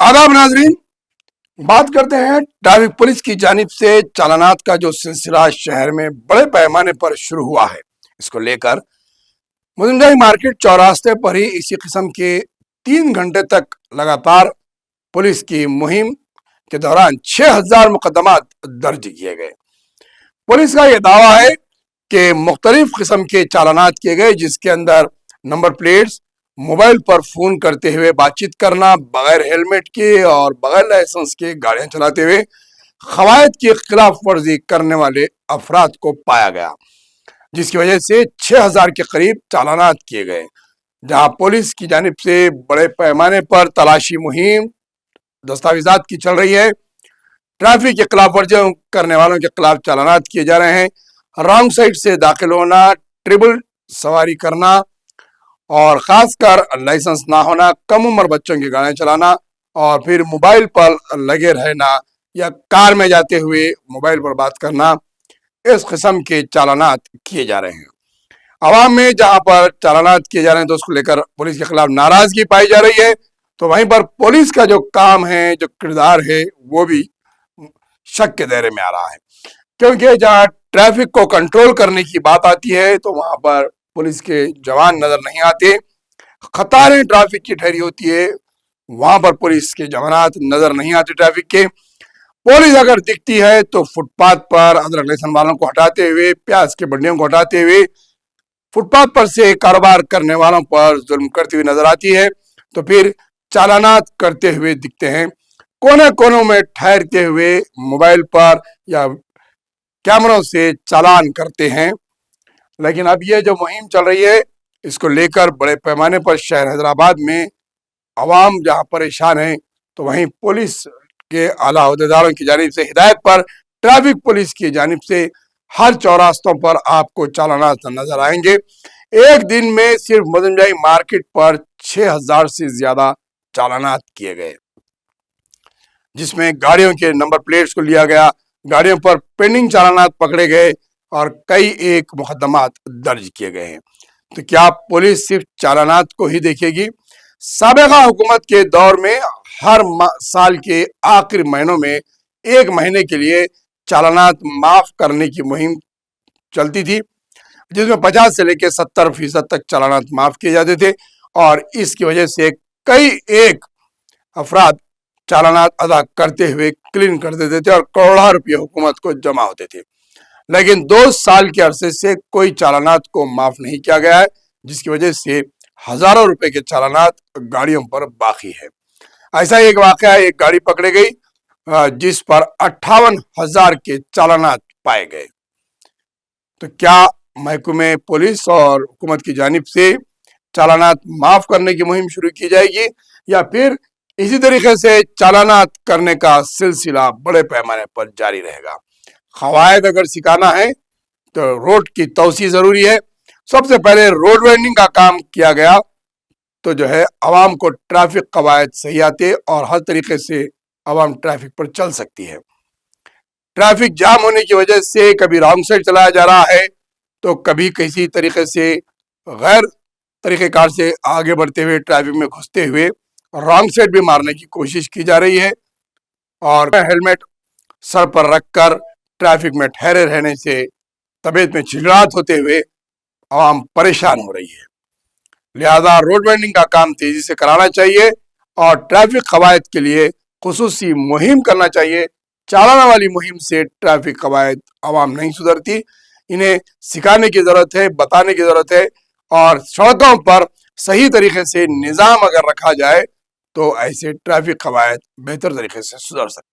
आदाब नाजरीन, बात करते हैं ट्रैफिक पुलिस की जानिब से चालानात का जो सिलसिला शहर में बड़े पैमाने पर शुरू हुआ है। इसको लेकर मुजमजाई मार्केट चौरास्ते पर ही इसी किस्म के 3 घंटे तक लगातार पुलिस की मुहिम के दौरान 6000 मुकदमात दर्ज किए गए। पुलिस का यह दावा है कि मुख्तलिफ किस्म के चालानात किए गए, जिसके अंदर नंबर प्लेट्स, मोबाइल पर फोन करते हुए बातचीत करना, बगैर हेलमेट के और बगैर लाइसेंस के गाड़ियां चलाते हुए कवायद की खिलाफ वर्जी करने वाले अफराद को पाया गया, जिसकी वजह से 6000 के करीब चालानात किए गए। जहां पुलिस की जानिब से बड़े पैमाने पर तलाशी मुहिम दस्तावेजात की चल रही है, ट्रैफिक के खिलाफ वर्जियां करने वालों के खिलाफ चालानात किए जा रहे हैं। रॉन्ग साइड से दाखिल होना, ट्रिपल सवारी करना और खासकर लाइसेंस ना होना, कम उम्र बच्चों की गाड़ियां चलाना और फिर मोबाइल पर लगे रहना या कार में जाते हुए मोबाइल पर बात करना, इस किस्म के चालानात किए जा रहे हैं। आवाम में जहां पर चालानात किए जा रहे हैं तो उसको लेकर पुलिस के खिलाफ नाराजगी पाई जा रही है, तो वहीं पर पुलिस का जो काम है, जो किरदार है, वो भी शक के दायरे में आ रहा है। क्योंकि जहां ट्रैफिक को कंट्रोल करने की बात आती है तो वहां पर पुलिस के जवान नजर नहीं आते। कतारें ट्रैफिक की ठहरी होती है, वहां पर पुलिस के जवानात नजर नहीं आते ट्रैफिक के। पुलिस अगर दिखती है तो फुटपाथ पर अदरक लहसुन वालों को हटाते हुए, प्याज के बंडियों को हटाते हुए, फुटपाथ पर से कारोबार करने वालों पर जुल्म करती हुई नजर आती है, तो फिर चालानात करते हुए दिखते हैं। कोने कोनों में ठहरते हुए मोबाइल पर या कैमरों से चालान करते हैं। लेकिन अब ये जो मुहिम चल रही है, इसको लेकर बड़े पैमाने पर शहर हैदराबाद में अवाम जहां परेशान है, तो वहीं पुलिस के आला अहदेदारों की जानिब से हिदायत पर ट्रैफिक पुलिस की जानिब से हर चौरास्तों पर आपको चालानात नजर आएंगे। एक दिन में सिर्फ मुजमजाई मार्केट पर 6000 से ज्यादा चालानात किए गए, जिसमें गाड़ियों के नंबर प्लेट्स को लिया गया, गाड़ियों पर पेंडिंग चालानात पकड़े गए और कई एक मुकदमात दर्ज किए गए हैं। तो क्या पुलिस सिर्फ चालानात को ही देखेगी? साबिका हुकूमत के दौर में हर साल के आखिरी महीनों में 1 महीने के लिए चालानात माफ करने की मुहिम चलती थी, जिसमें 50 से लेकर 70% तक चालानात माफ किए जाते थे और इसकी वजह से कई एक अफराद चालानात अदा करते हुए क्लीन कर देते थे और करोड़ों रुपये हुकूमत को जमा होते थे। लेकिन 2 साल के अरसे से कोई चालानात को माफ नहीं किया गया है, जिसकी वजह से हजारों रुपए के चालानात गाड़ियों पर बाकी है। ऐसा एक वाकया, एक गाड़ी पकड़ी गई जिस पर 58,000 के चालानात पाए गए। तो क्या महकमे पुलिस और हुकूमत की जानिब से चालानात माफ करने की मुहिम शुरू की जाएगी या फिर इसी तरीके से चालानात करने का सिलसिला बड़े पैमाने पर जारी रहेगा? कवायद अगर सिखाना है तो रोड की तौसी जरूरी है। सबसे पहले रोड वाइडनिंग का काम किया गया तो जो है आवाम को ट्रैफिक कवायद सही आते और हर तरीके से आवाम ट्रैफिक पर चल सकती है। ट्रैफिक जाम होने की वजह से कभी रॉन्ग साइड चलाया जा रहा है तो कभी किसी तरीके से गैर तरीकेकार से आगे बढ़ते हुए ट्रैफिक में घुसते हुए रॉन्ग साइड भी मारने की कोशिश की जा रही है और हेलमेट सर पर रखकर ट्रैफिक में ठहरे रहने से तबीयत में चिड़चिड़ाहट होते हुए आवाम परेशान हो रही है। लिहाजा रोड वाइडनिंग का काम तेजी से कराना चाहिए और ट्रैफिक कवायद के लिए खुसूसी मुहिम करना चाहिए। चालाना वाली मुहिम से ट्रैफिक कवायद आवाम नहीं सुधरती, इन्हें सिखाने की जरूरत है, बताने की जरूरत है और सड़कों पर सही तरीके से निजाम अगर रखा जाए तो ऐसे ट्रैफिक कवायद बेहतर तरीके से सुधर सकते हैं।